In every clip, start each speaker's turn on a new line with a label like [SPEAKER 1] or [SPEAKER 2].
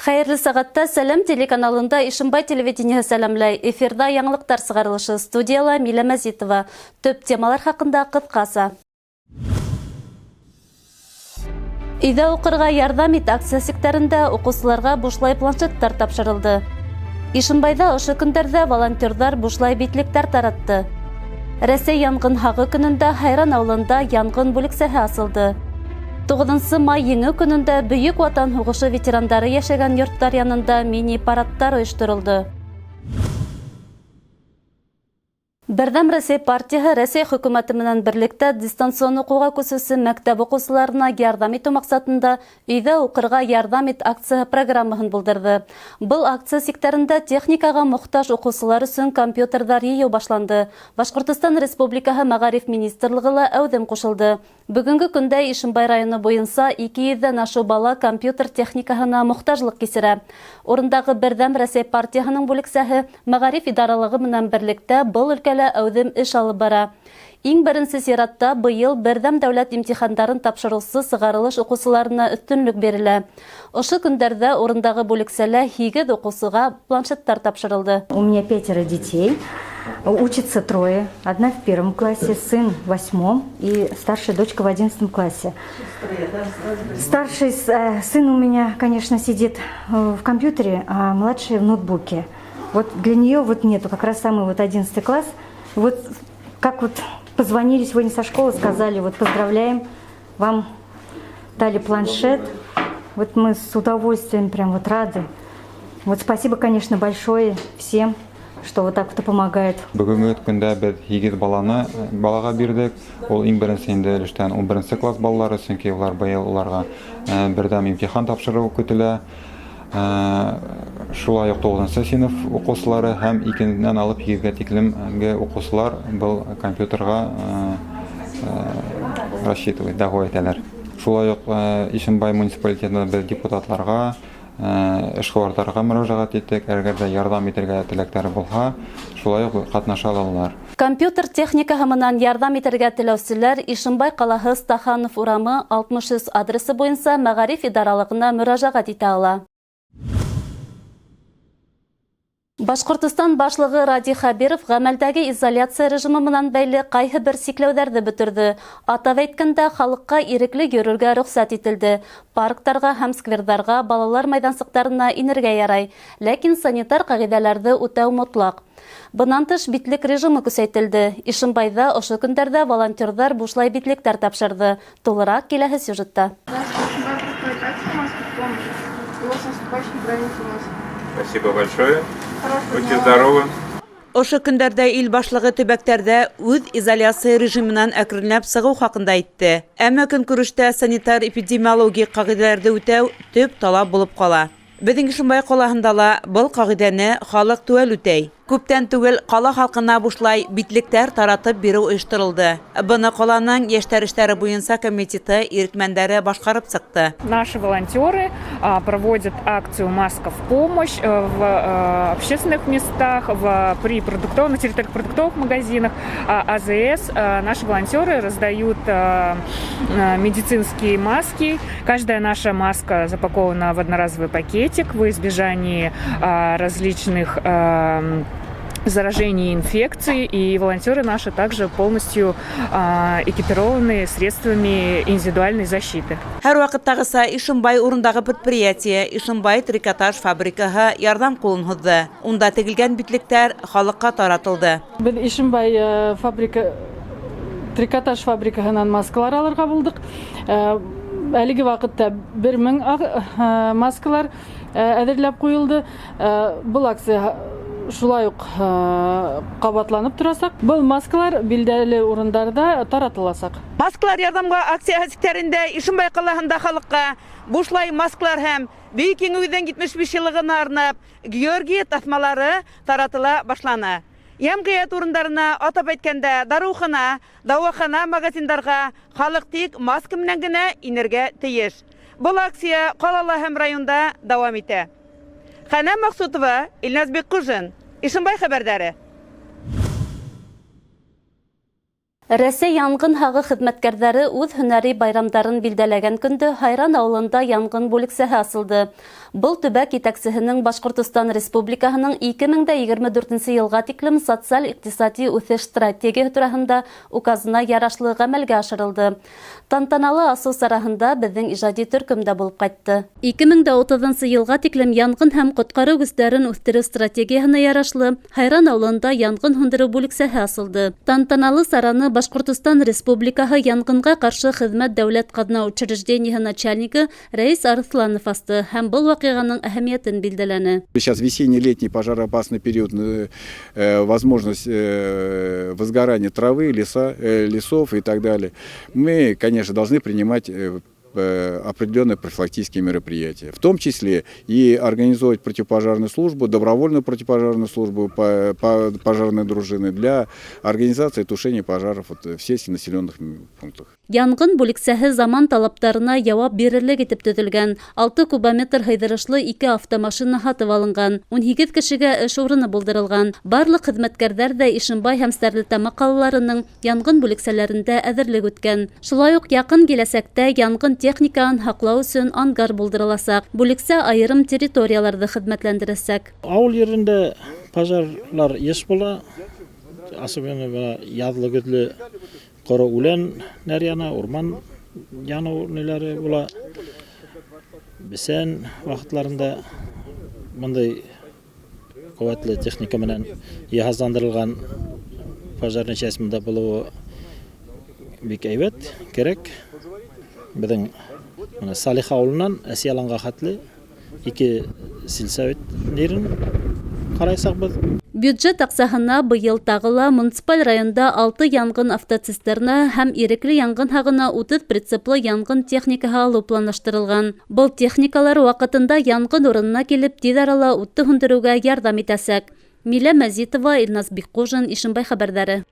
[SPEAKER 1] Хәерле сәгатьтә Сәлем телеканалында Ишембай телевидениеһы сәламләй. Эфирда яңлыктар сыгарылышы, студияла Милә Мәзитова. Төп темалар хакында кыскасы. Өйдә укырга ярдәм ит акция сектарында укучыларга бушлай планшеттар тапшырылды. Ишембайда ошо көндәрдә волонтерлар бушлай битлектәр таратты. Рәсәй янгын хагы көнендә Хайран авылында янгын бүлексәһе асылды. 9 май еңі күнендә Бөйек Ватан һугышы ветерандары яшәгән йорттар янында мини-парадтар оештырылды. Бердәм Рәсәй партияһы Рәсәй хөкүмәте менән берлектә дистанцион укуга күсүче мәктәп укучыларына ярдәм итү максатында өйдә укырга ярдәм ит акция программаһын булдырды. Был акция сектарында техникага мохтаж укучылар өчен компьютерлар йыю башланды. Башкортстан Республикаһы Мәгариф министрлыгы ла әүдем кушылды. Бүгенге көндә Ишембай районы буенча 200дән ашу бала компьютер техникаһына мохтажлык кисерә. Урындагы Бердәм Рәсәй партияһының бүлексәһе Мәгариф идаралыгы менән берлектә был өлкәлә әүдем эш алып бара. Иң беренче сиратта быел Бердәм дәүләт имтихандарын тапшыручы сыгарылыш укучыларына өстөнлек бирелә. Ошо көндәрдә урындагы бүлексәлә 8 укучыга планшеттар тапшырылды.
[SPEAKER 2] У меня 5 детей. Учатся 3. Одна в 1 классе, сын в 8 и старшая дочка в 11 классе. Старший сын у меня, конечно, сидит в компьютере, а младший в ноутбуке. Вот для нее вот нету, как раз самый 11 класс. Вот как вот позвонили сегодня со школы, сказали, вот поздравляем, вам дали планшет. Вот мы с удовольствием прям вот рады. Вот спасибо, конечно, большое всем, что вот так вот помогает.
[SPEAKER 3] Бүгенге көндә без 8 балага бирдек. Ул иң беренче инде өлештән 11 класс балалары, чөнки улар быел уларга бердәм имтихан тапшыру көтелә. Шулай ук 9 сыйныф укучылары һәм 2-дән алып 7-гә тиклемге укучылар был компьютерга рассчитывать, дәгъва итәләр. Шулай ук Ишембай муниципалитетында без депутатларга, эшкуарларга мөрәҗәгать иттек, әгәр дә ярдәм итәргә теләктәре булса, шулай ук катнаша алалар.
[SPEAKER 1] Компьютер техникаһы менән ярдәм итәргә теләүчеләр Ишембай калаһы Стаханов урамы 63 адресы буенча Мәгариф идаралыгына мөрәҗәгать итә ала. Башкортстан башлыгы Ради Хабиров гамәлдәге изоляция режимы менән бәйле кайһы бер сикләүләрне бетерде. Атап әйткәндә, халыкка ирекле йөрергә рөхсәт ителде. Парктарга һәм сквердарга, балалар майдансыкларына инергә ярай, ләкин санитар кагыйдәләрне үтәү мотлак. Бунан тыш битлек режимы күсәйтелде. Ишембайда ошо көндәрдә волонтерлар бушлай битлектәр тапшырды. Тулырак киләһе сюжетта.
[SPEAKER 4] Спасибо большое. Будьте здоровы.
[SPEAKER 5] Ошо көндәрдә ил башлыгы төбәктәрдә үз изоляция режимынан әкренләп сыгу хакында әйтте. Әмма көнкүрештә санитар-эпидемиологик кагыйдәләрне үтәү төп талап булып кала. Безнең Ишембай калаһында ла был кагыйдәне халык түгел үтәй. Күптән түгел кала халкына бушлай битлектәр таратып бирү оештырылды. Буны каланың яшьтәр эшләре буенча комитеты ирекмәндәре башкарып чыкты.
[SPEAKER 6] Наши волонтеры проводят акцию «Маска в помощь» в общественных местах, на территориях продуктовых магазинах. АЗС наши волонтеры раздают медицинские маски. Каждая наша маска запакована в одноразовый пакетик во избежание различных заражений и инфекций, и волонтеры наши также полностью экипированы средствами индивидуальной защиты.
[SPEAKER 5] Һәр вакыттагыса Ишембай урындагы предприятие Ишембай трикотаж фабрикаһы ярдәм кулын һузды. Унда тегелгән битлектәр халыкка таратылды.
[SPEAKER 7] Без Ишембай трикотаж фабрикаһынан маскалар алырга булдык. Әлеге вакытта 1000 маскалар әзерләп куелды. Бу акция шулай ук кабатланып турасак, был маскалар билдәле урындарда таратыласак.
[SPEAKER 5] Маскалар ярдәмгә акция сектарында Ишембай калаһында халыкка бушлай маскалар һәм бөек еңүдән 75 еллыгына арнап Георгий тасмалары таратыла башлана. Ямгыят урындарына атап әйткәндә дарухана, дәвахана магазиндарга халык тик маска менән генә инергә тиеш. Бұл акция калала һәм районда дәвам итә. Хәнә Максутова, Илназбек Кужин, Ишембай хәбәрдәре.
[SPEAKER 1] Рәсәй янгын һағы хеҙмәткәрҙәре үҙ һөнәри байрамдарын билдәләгән көндө Һайран ауылында янгын бүлексәһе асылды. Был төбәк етәксеһенең Башҡортостан Республикаһының 2024 йылға тиклем социаль-иҡтисади үҫеш стратегияһы тураһында указына ярашлы ғәмәлгә ашырылды. Тантаналы асыу сараһында беҙҙең ижади төркөм дә булып ҡайтты. 2030 йылға тиклем янғын һәм ҡотҡарыу көстәрен үҫтереү стратегияһына ярашлы Һайран ауылында янгын һүндереү бүлексәһе асылды. Тантаналы сараны Башҡортостан Республикаһы янғынға ҡаршы хеҙмәт дәүләт ҡаҙна учреждениеһы начальнигы Рәис Арыҫланов асты һәм был ваҡиғаның әһәмиәтен билдәләне.
[SPEAKER 8] Сейчас весенний-летний пожароопасный период, возможность возгорания травы, лесов и так далее. Мы, конечно, должны принимать определенные профилактические мероприятия, в том числе и организовать противопожарную службу, добровольную противопожарную службу, пожарные дружины для организации тушения пожаров в сельсконаселенных пунктах.
[SPEAKER 1] Янгын бүлексәһе заман талаптарына яуап бирерлек итеп төҙөлгән. 6 кубометр һыйҙырышлы 2 автомашина һатып алынған. 12 кешегә эш урыны булдырылған. Барлык хеҙмәткәрҙәр ҙә Ишембай һәм Стәрлетама ҡалаларының янгын бүлексәләрендә әҙерлек үткән. Шулай уҡ яҡын киләсәктә янгын техникаһын һаҡлау өсөн ангар булдырыласаҡ. Бүлексә айырым территорияларҙы хеҙмәтләндерәсәк.
[SPEAKER 9] Ауыл ерендә пожарлар еш була, особенно яҙлы көҙлө ҡоро үлән яна, урман яныу неләре була. Бесән ваҡытларында мындай ҡеүәтле техника менән йыһазландырылған пожарный частьмында булыуы бик әйбәт, кәрәк. Беҙҙең Салиха ауылынан Әсияланға хәтле 2 сельсовет нерен ҡарайсаҡбыҙ.
[SPEAKER 1] Бюджет аҡсаһына быйыл тағы ла муниципаль районда 6 янгын автоцистерна һәм ирекле янгын һағына 30 прицеплы янгын техникаһы алыу планлаштырылған. Был техникалар ваҡытында янгын урынына килеп тиҙ арала утты һүндереүгә ярҙам итәсәк. Милә Мәзитова, Илназ Бикҡужин, Ишембай хәбәрҙәре.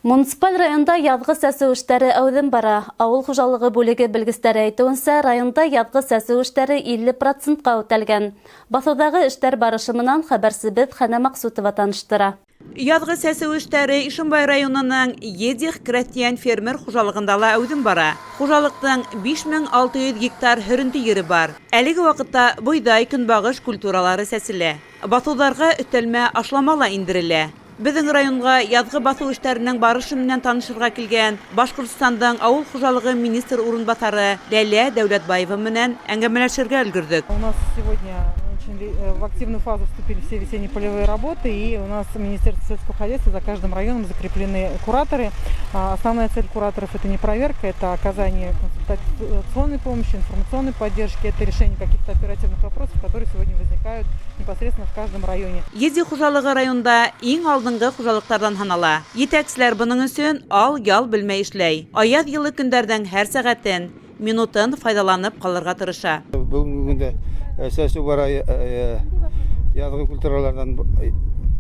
[SPEAKER 1] Муниципаль районда яҙғы сәсеү эштәре әүҙем бара. Ауыл хужалығы бүлеге белгестәре әйтеүенсә, районда яҙғы сәсеү эштәре 50%-ҡа үтәлгән. Баҫыуҙағы эштәр барышы менән хәбәрсебеҙ Хәнә Маҡсутова таныштыра.
[SPEAKER 5] Яҙғы сәсеү эштәре Ишембай районының Едих крәҫтиән фермер хужалығында ла әүҙем бара. Хужалыҡтың 5600 гектар һөрөнтө ере бар. Әлеге ваҡытта бойҙай, көнбағыш культуралары сәселә. Баҫыуҙарға өҫтәлмә ашлама ла индерелә. Беҙҙең районға яҙғы баҫыу эштәренең барышы менән танышырға килгән Башҡортостандың ауыл хужалығы министр урынбаҫары Ләлә Дәүләтбаева менән әңгәмәләшергә өлгөрҙөк.
[SPEAKER 10] У нас сегодня в активную фазу вступили все весенние полевые работы, и у нас в Министерстве сельского хозяйства за каждым районом закреплены кураторы. Основная цель кураторов — это не проверка, это оказание консультационной помощи, информационной поддержки, это решение каких-то оперативных вопросов, которые сегодня возникают непосредственно в каждом районе.
[SPEAKER 5] Едих хужалығы районда иң алдыңғы хужалыҡтарҙан һанала. Етәкселәр бының өсөн ал-ял белмәй эшләй. Аяҙ йылы көндәрҙең һәр сәғәтен, минутын файҙаланып ҡалырға тырыша.
[SPEAKER 11] Бүгенгә сәсе бара, яҙғы культуралардан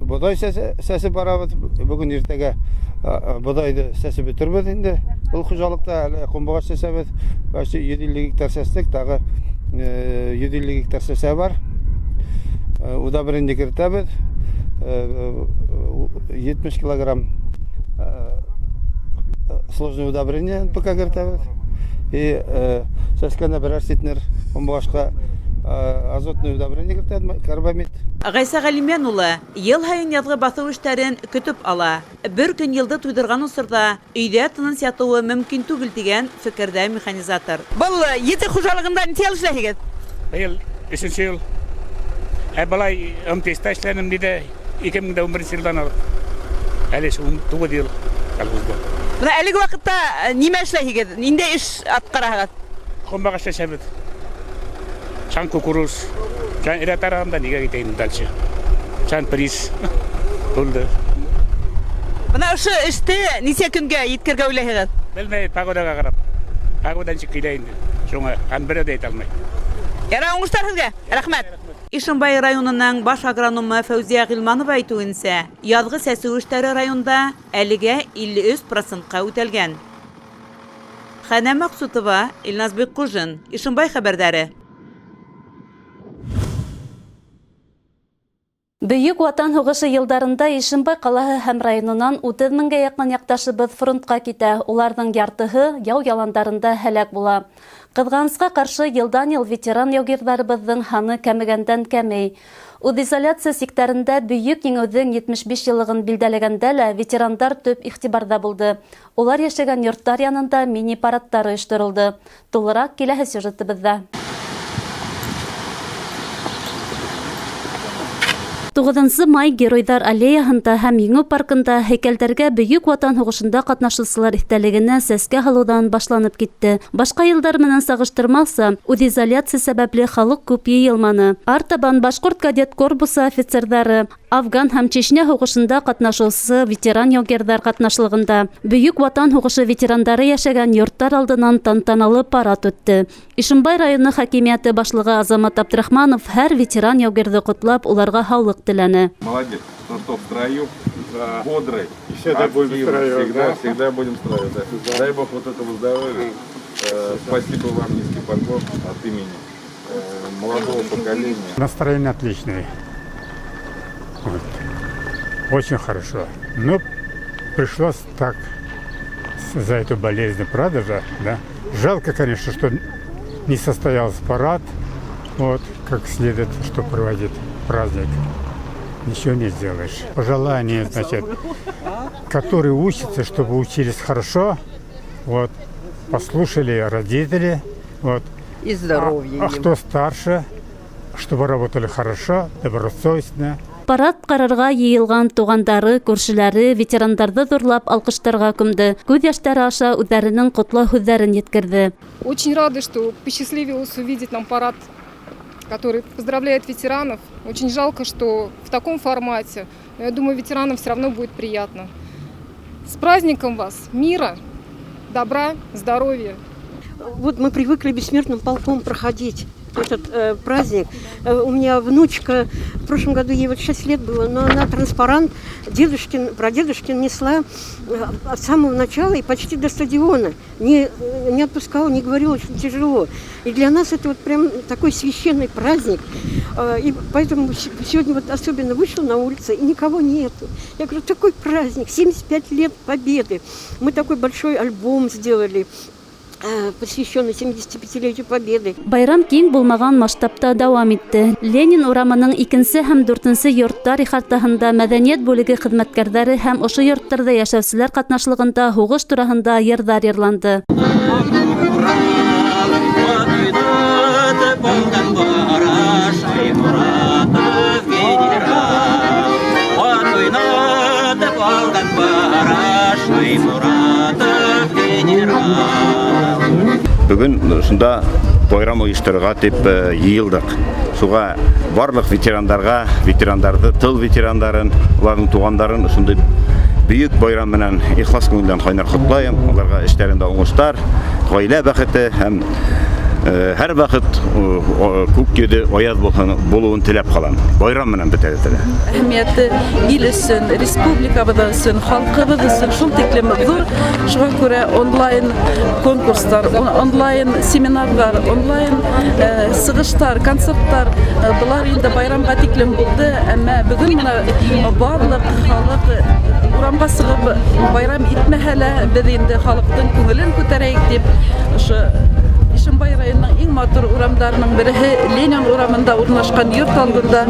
[SPEAKER 11] бодай сәсе барабыҙ. Бөгөн иртәгә бодайды сәсе бөтөрбөҙ инде. Был хужалыҡта әле ҡомбоғаш сәсәбеҙ. 150 гектар сәстек, тағы 150 гектар сәсә бар. Удобрение кертәбеҙ. 70 килограмм сложное удобрение НПК кертәбеҙ. И сәскәнә берәр ситнер ҡомбоғашҡа азотный удобрение кертәбеҙ, карбамид.
[SPEAKER 5] Ғайса Ғәлимән улы йыл һайын яҙғы баҫыу эштәрен көтөп ала. Бер көн йылды туйҙырған осорҙа өйҙә тыныс ятыуы мөмкин түгел тигән фекерҙә механизатор. Был Едих хужалығында нисә йыл эшләйһегеҙ?
[SPEAKER 12] Быйыл 3-нче йыл. Былай МТС-та эшләнем диде 2011 йылдан алып. Әле 9 йыл колхозда.
[SPEAKER 5] Бына әлеге ваҡытта нимә эшләйһегеҙ? Ниндәй эш атҡараһығыҙ?
[SPEAKER 12] Ҡомбоғаш сәсәбеҙ. Шан кукуруз. Шан ирәт арағында нигә китәйем дальше. Шан приз. Булды.
[SPEAKER 5] Бына ошо эште нисә көнгә еткергә уйлайһығыҙ?
[SPEAKER 12] Белмәй, погодаға ҡарап. Погодадан килә инде. Шуңа һәм берәү дә әйтә алмай.
[SPEAKER 5] Ярай, уңыштар һеҙгә. Рәхмәт. Ишембай районының баш агрономы Фәүзиә Ғилманова әйтеүенсә, яҙғы сәсеү эштәре районда әлегә 53%-ҡа үтәлгән. Хәнә Маҡсутова, Илназ Бикҡужин, Ишембай хәбәрҙәре.
[SPEAKER 1] Бөйек Ватан һугышы йылдарында Ишембай ҡалаһы һәм районынан 30 меңгә яҡын яҡташыбыҙ фронтҡа китә. Уларҙың яртыһы яу яландарында һәләк була. Ҡыҙғанысҡа ҡаршы йылдан-йыл ветеран яугирҙарыбыҙҙың һаны кәмегәндән кәмей. Үҙизоляция сиктәрендә бөйөк еңеүҙең 75 йыллығын билдәләгәндә лә ветерандар төп иғтибарҙа булды. Улар йәшәгән йорттар янында мини-парадтар ойошторолдо. Тулыраҡ киләһе сюжетыбыҙҙа. 9 май Геройҙар аллеяһында һәм Еңеү паркында һәйкәлдәргә Бөйөк Ватан һуғышында ҡатнашыусылар иҫтәлегенә сәскә һалыуҙан башланып китте. Башҡа йылдар менән сағыштырмаҡса, үҙизоляция сәбәпле халыҡ күп йыйылманы. Артабан Башҡорт кадет корпусы офицерҙары, Афган һәм Чечня һуғышында ҡатнашыусы ветеран яугирҙар ҡатнашлығында Бөйөк Ватан һуғышы ветерандары йәшәгән йорттар алдынан тантаналы парад үтте. Ишембай районы хакимиәте башлығы Азамат Абдрахманов һәр ветеран яугирҙы ҡотлап, уларға һаулыҡ теләне.
[SPEAKER 4] Молодец, что в строю, бодрый,
[SPEAKER 13] всегда будем в строю,
[SPEAKER 4] всегда будем в строю. Да. Дай Бог вот этого здоровья. Спасибо вам, низкий поклон от имени молодого поколения.
[SPEAKER 13] Настроение отличное. Вот. Очень хорошо. Но пришлось так за эту болезнь, правда же? Да? Жалко, конечно, что не состоялся парад, вот, как следует, что проводит праздник. Ничего не сделаешь. Пожелание, значит, которые учатся, чтобы учились хорошо, вот, послушали родители, вот.
[SPEAKER 14] И здоровья.
[SPEAKER 13] А кто старше, чтобы работали хорошо, добросовестно.
[SPEAKER 1] Парад ҡарарға йыйылған туғандары, күршеләре, ветерандарҙы ҙурлап алҡыштарға күмде. Күҙ йәштәре аша үҙҙәренең ҡотлау һүҙҙәрен еткерҙе.
[SPEAKER 15] Очень рады, что посчастливилось увидеть нам парад, который поздравляет ветеранов. Очень жалко, что в таком формате. Но я думаю, ветеранам все равно будет приятно. С праздником вас! Мира, добра, здоровья!
[SPEAKER 14] Вот мы привыкли бессмертным полком проходить этот праздник. У меня внучка, в прошлом году ей вот 6 лет было, но она транспарант прадедушкин несла от самого начала и почти до стадиона. Не отпускала, не говорила, очень тяжело. И для нас это вот прям такой священный праздник. И поэтому сегодня вот особенно вышла на улицу, и никого нету. Я говорю, такой праздник, 75 лет Победы. Мы такой большой альбом сделали, посвященный 75-летию Победы.
[SPEAKER 1] Байрам киң булмаған масштабта дауам итте. Ленин урамының 2 һәм 4 йорттар ихатаһында мәдәниәт бүлеге хеҙмәткәрҙәре һәм ошо йорттарҙа йәшәүселәр ҡатнашлығында һуғыш тураһында йырҙар йырланды.
[SPEAKER 16] Бүгін шында байрам ойыштырға деп йыйылдык. Шуға барлык ветерандарды, тыл ветерандарын, уларның туғандарын шундай бүйүк байрам менән ихлас күңелдән кайнар котлайм. Аларга эшләрендә уңыштар, гаилә бәхете һәм һәр вакыт күк йөҙө аяҙ булыуын теләп калам. Байрам менән бетәләр.
[SPEAKER 17] Әһәмияте ил өсөн, республикабыҙ өсөн, халҡыбыҙ өсөн шул тиклем ҙур. Шуға күрә онлайн конкурстар, онлайн семинарҙар, онлайн сығыштар, концерттар, былар инде байрамға тиклем булды. Әммә бөгөн менә барлык халыҡ урамға сығып байрам итмәһә лә, беҙ инде халыҡтың күңелен күтәрәйек дип, ошо Ишембай районының иң матур урамдарының береһе Ленин урамында урынлашҡан йорт алдында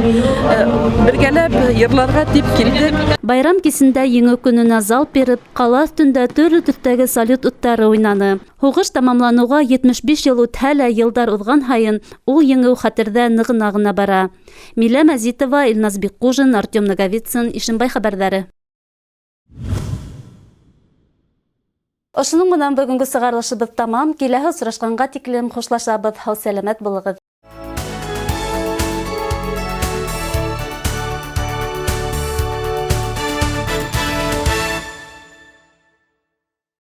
[SPEAKER 17] бергәләп йырларға тип килдек.
[SPEAKER 1] Байрам кисендә еңеү көнөнә залп биреп, ҡала өҫтөндә төрлө төҫтәге салют уттары уйнаны. Һуғыш тамамланыуға 75 йыл үтһә лә, йылдар уҙған һайын ул еңеү хәтерҙә нығына гына бара. Милә Мәзитова, Илназ Бикҡужин, Артем Наговицын, Ишембай хәбәрҙәре. Ошоның менән бөгөнгө сығарылышыбыҙ тамам. Киләһе осрашҡанға тиклем хушлашабыҙ. Һау сәләмәт булығыҙ.